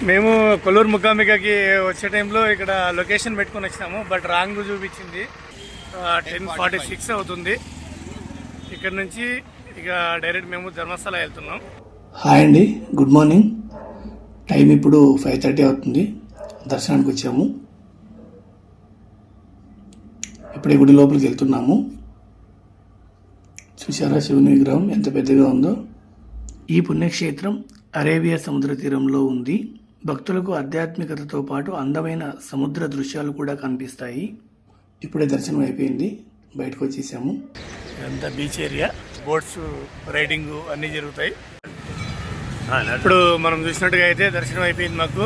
మేము కొల్లూరు ముకాంబికకి వచ్చే టైంలో ఇక్కడ లొకేషన్ పెట్టుకొని వచ్చినాము, బట్ రాంగ్ చూపించింది. 10:46 అవుతుంది. ఇక్కడ నుంచి ఇక డైరెక్ట్ మేము ధర్మస్థల వెళ్తున్నాం. హాయ్ అండి, గుడ్ మార్నింగ్. టైం ఇప్పుడు 5:30 అవుతుంది. దర్శనానికి వచ్చాము. ఇప్పుడే గుడి లోపలికి వెళ్తున్నాము. చూసారా శివుని విగ్రహం ఎంత పెద్దగా ఉందో. ఈ పుణ్యక్షేత్రం అరేబియా సముద్ర తీరంలో ఉంది. భక్తులకు ఆధ్యాత్మికతతో పాటు అందమైన సముద్ర దృశ్యాలు కూడా కనిపిస్తాయి. ఇప్పుడే దర్శనం అయిపోయింది, బయటకు వచ్చేసాము. ఇదంతా బీచ్ ఏరియా, బోట్స్ రైడింగ్ అన్నీ జరుగుతాయి. ఇప్పుడు మనం చూసినట్టుగా అయితే దర్శనం అయిపోయింది మాకు.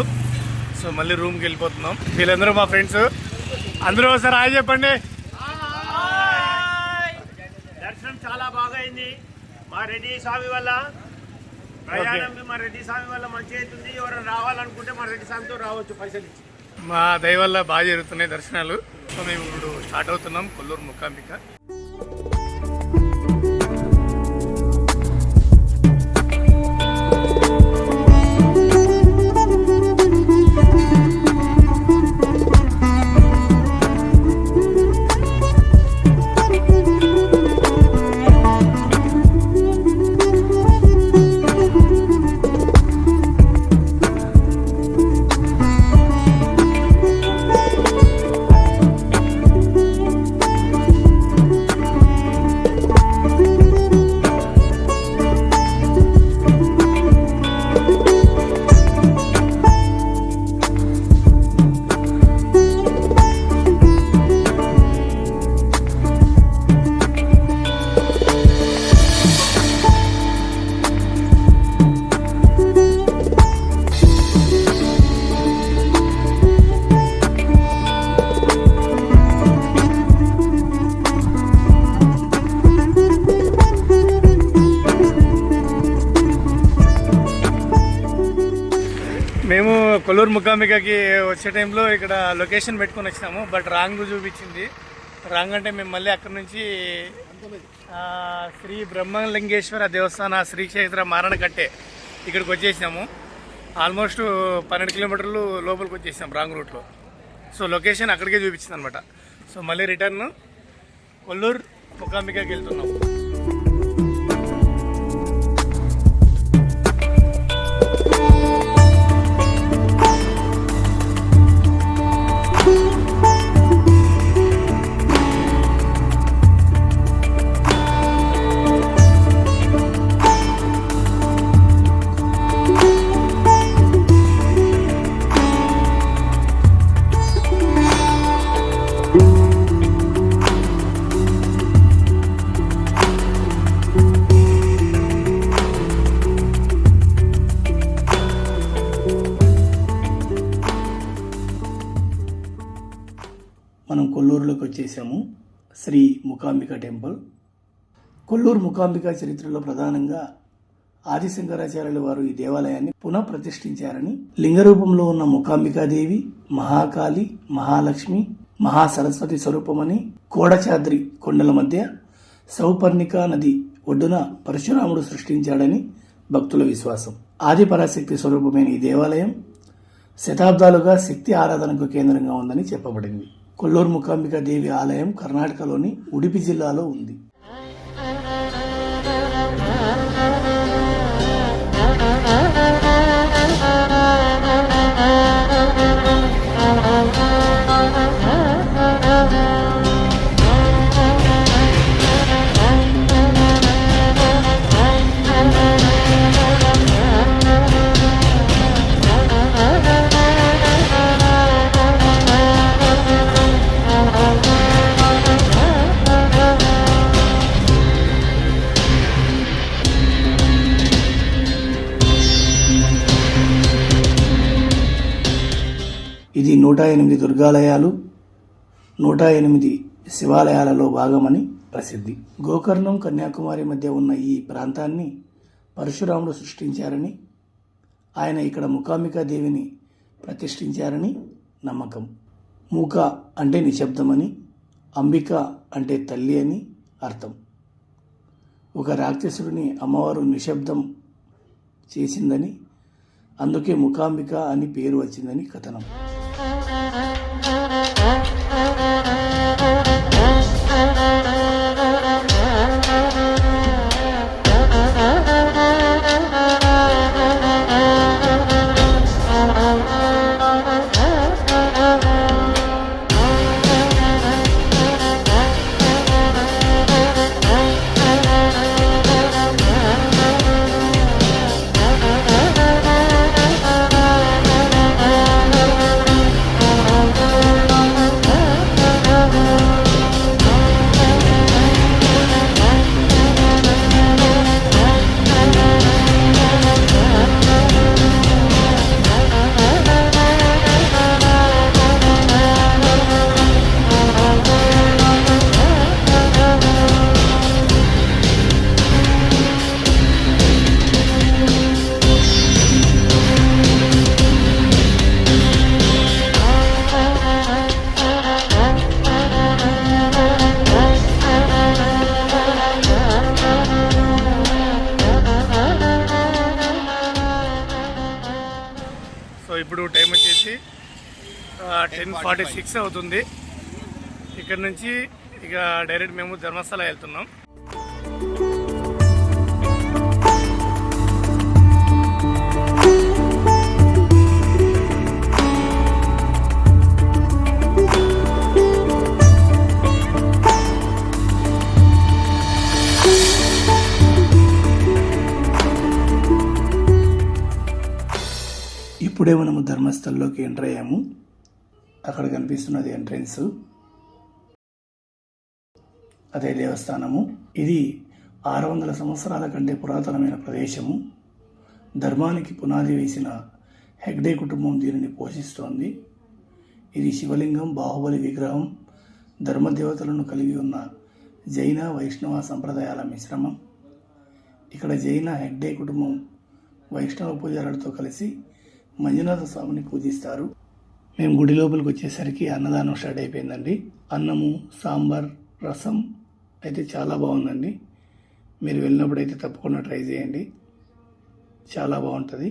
సో మళ్ళీ రూమ్కి వెళ్ళిపోతున్నాం. వీళ్ళందరూ మా ఫ్రెండ్స్. అందరూ ఒకసారి హాయ్ చెప్పండి. దర్శనం చాలా బాగా అయింది. మా రెడ్డి స్వామి వల్ల ప్రయాణం మా రెడ్డి స్వామి వల్ల మంచి అవుతుంది. ఎవరైనా రావాలనుకుంటే మా రెడ్డి స్వామితో రావచ్చు పైసలు ఇచ్చి. మా దయ వల్ల బాగా జరుగుతున్నాయి దర్శనాలు. సో మేము ఇప్పుడు స్టార్ట్ అవుతున్నాం కొల్లూరు ముకాంబిక. మేము కొల్లూరు ముకాంబికకి వచ్చే టైంలో ఇక్కడ లొకేషన్ పెట్టుకొని వచ్చినాము, బట్ రాంగ్ చూపించింది. రాంగ్ అంటే మేము మళ్ళీ అక్కడ నుంచి శ్రీ బ్రహ్మలింగేశ్వర దేవస్థాన శ్రీక్షేత్ర మారణకట్టే ఇక్కడికి వచ్చేసినాము. ఆల్మోస్ట్ 12 కిలోమీటర్లు లోపలికి వచ్చేసినాం రాంగ్ రూట్లో. సో లొకేషన్ అక్కడికే చూపించింది అనమాట. సో మళ్ళీ రిటర్న్ కొల్లూరు ముకాంబికకి వెళ్తున్నాం. మనం కొల్లూరులోకి వచ్చేసాము. శ్రీ ముకాంబిక టెంపుల్. కొల్లూరు ముకాంబిక చరిత్రలో ప్రధానంగా ఆదిశంకరాచార్యుల వారు ఈ దేవాలయాన్ని పునః ప్రతిష్ఠించారని, లింగరూపంలో ఉన్న ముకాంబికాదేవి మహాకాళి, మహాలక్ష్మి, మహాసరస్వతి స్వరూపమని, కోడచాద్రి కొండల మధ్య సౌపర్ణికా నది ఒడ్డున పరశురాముడు సృష్టించాడని భక్తుల విశ్వాసం. ఆదిపరాశక్తి స్వరూపమైన ఈ దేవాలయం శతాబ్దాలుగా శక్తి ఆరాధనకు కేంద్రంగా ఉందని చెప్పబడింది. కొల్లూరు ముకాంబిక దేవి ఆలయం కర్ణాటకలోని ఉడిపి జిల్లాలో ఉంది. ఇది 108 దుర్గాలయాలు, 108 శివాలయాలలో భాగమని ప్రసిద్ధి. గోకర్ణం, కన్యాకుమారి మధ్య ఉన్న ఈ ప్రాంతాన్ని పరశురాముడు సృష్టించారని, ఆయన ఇక్కడ ముకాంబికా దేవిని ప్రతిష్ఠించారని నమ్మకం. మూక అంటే నిశ్శబ్దమని, అంబిక అంటే తల్లి అని అర్థం. ఒక రాక్షసుడిని అమ్మవారు నిశ్శబ్దం చేసిందని, అందుకే ముఖాంబిక అని పేరు వచ్చిందని కథనం. సో ఇప్పుడు టైం వచ్చేసి 10:46 అవుతుంది. ఇక్కడ నుంచి ఇక డైరెక్ట్ మేము ధర్మస్థల వెళ్తున్నాం. ఇప్పుడే మనము ధర్మస్థలంలోకి ఎంటర్ అయ్యాము. అక్కడ కనిపిస్తున్నది ఎంట్రన్స్, అదే దేవస్థానము. ఇది 600 సంవత్సరాల కంటే పురాతనమైన ప్రదేశము. ధర్మానికి పునాది వేసిన హెగ్డే కుటుంబం దీనిని పోషిస్తోంది. ఇది శివలింగం, బాహుబలి విగ్రహం, ధర్మదేవతలను కలిగి ఉన్న జైన వైష్ణవ సంప్రదాయాల మిశ్రమం. ఇక్కడ జైన హెగ్డే కుటుంబం వైష్ణవ పూజారులతో కలిసి మంజునాథ స్వామిని పూజిస్తారు. మేము గుడి లోపలికి వచ్చేసరికి అన్నదానం స్టార్ట్ అయిపోయిందండి. అన్నము, సాంబార్, రసం అయితే చాలా బాగుందండి. మీరు వెళ్ళినప్పుడైతే తప్పకుండా ట్రై చేయండి, చాలా బాగుంటుంది.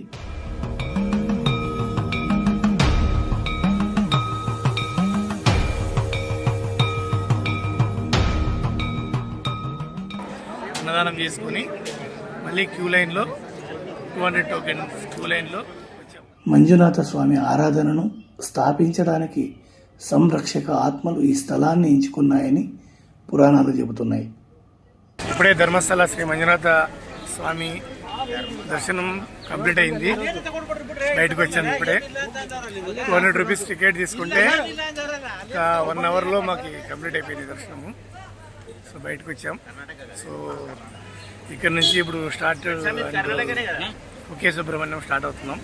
అన్నదానం చేసుకొని మళ్ళీ క్యూ లైన్లో 200 టోకెన్ క్యూ లైన్లో మంజునాథ స్వామి ఆరాధనను స్థాపించడానికి సంరక్షక ఆత్మలు ఈ స్థలాన్ని ఎంచుకున్నాయని పురాణాలు చెబుతున్నాయి. ఇప్పుడే ధర్మస్థల శ్రీ మంజునాథ స్వామి దర్శనం కంప్లీట్ అయింది. బయటకు వచ్చాను ఇప్పుడే. 200 రూపీస్ టికెట్ తీసుకుంటే ఒక 1 అవర్లో మాకు కంప్లీట్ అయిపోయింది దర్శనము. సో బయటకు వచ్చాం. సో ఇక్కడ నుంచి ఇప్పుడు స్టార్ట్ ఒకే సుబ్రహ్మణ్యం స్టార్ట్ అవుతున్నాం.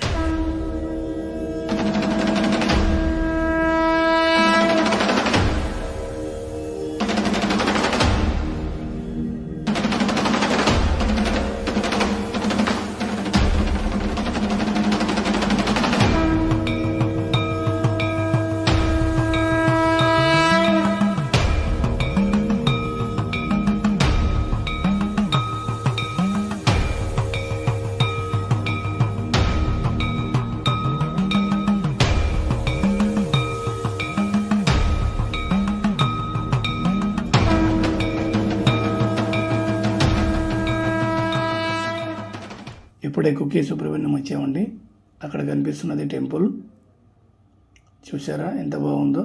ఇప్పుడే కుకే సుబ్రహ్మణ్యం వచ్చామండి. అక్కడ కనిపిస్తున్నది టెంపుల్. చూసారా ఎంత బాగుందో.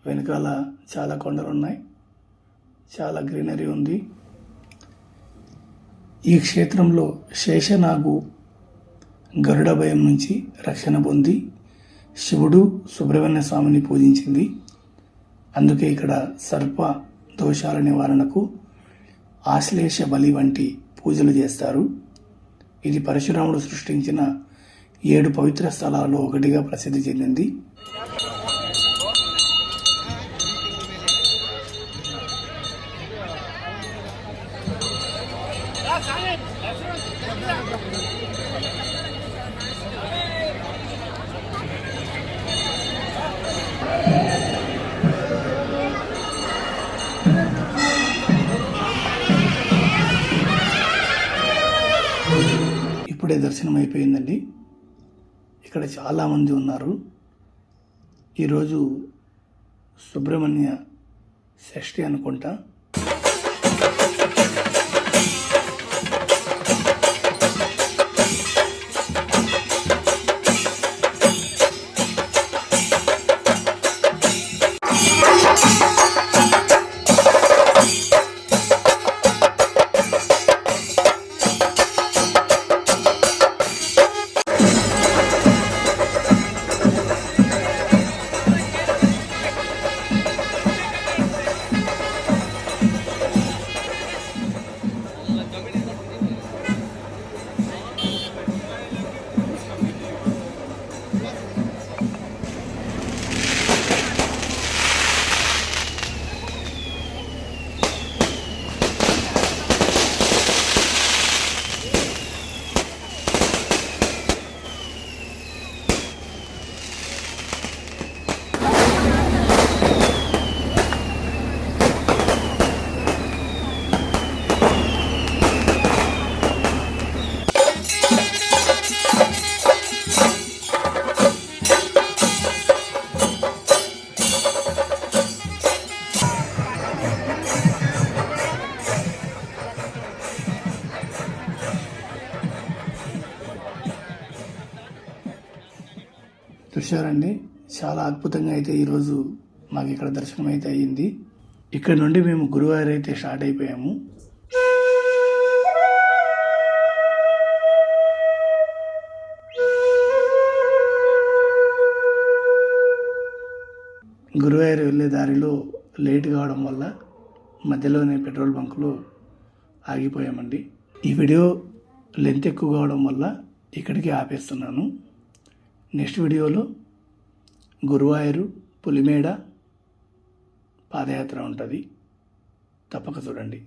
వెనకాల చాలా కొండలు ఉన్నాయి, చాలా గ్రీనరీ ఉంది. ఈ క్షేత్రంలో శేషనాగు గరుడ భయం నుంచి రక్షణ పొంది శివుడు సుబ్రహ్మణ్య స్వామిని పూజించింది. అందుకే ఇక్కడ సర్ప దోషాల నివారణకు ఆశ్లేష బలి వంటి పూజలు చేస్తారు. ఇది పరశురాముడు సృష్టించిన 7 పవిత్ర స్థలాల్లో ఒకటిగా ప్రసిద్ధి చెందింది. ఇప్పుడే దర్శనం అయిపోయిందండి. ఇక్కడ చాలామంది ఉన్నారు. ఈరోజు సుబ్రహ్మణ్య షష్ఠి అనుకుంటా. చూశారండి, చాలా అద్భుతంగా అయితే ఈరోజు మాకు ఇక్కడ దర్శనం అయితే అయ్యింది. ఇక్కడ నుండి మేము గురువారం అయితే స్టార్ట్ అయిపోయాము. గురువాయూర్ వెళ్ళే దారిలో లేట్ కావడం వల్ల మధ్యలోనే పెట్రోల్ బంకులో ఆగిపోయామండి. ఈ వీడియో లెంత్ ఎక్కువ కావడం వల్ల ఇక్కడికి ఆపేస్తున్నాను. నెక్స్ట్ వీడియోలో గురువాయూరు పులిమేడ పాదయాత్ర ఉంటుంది, తప్పక చూడండి.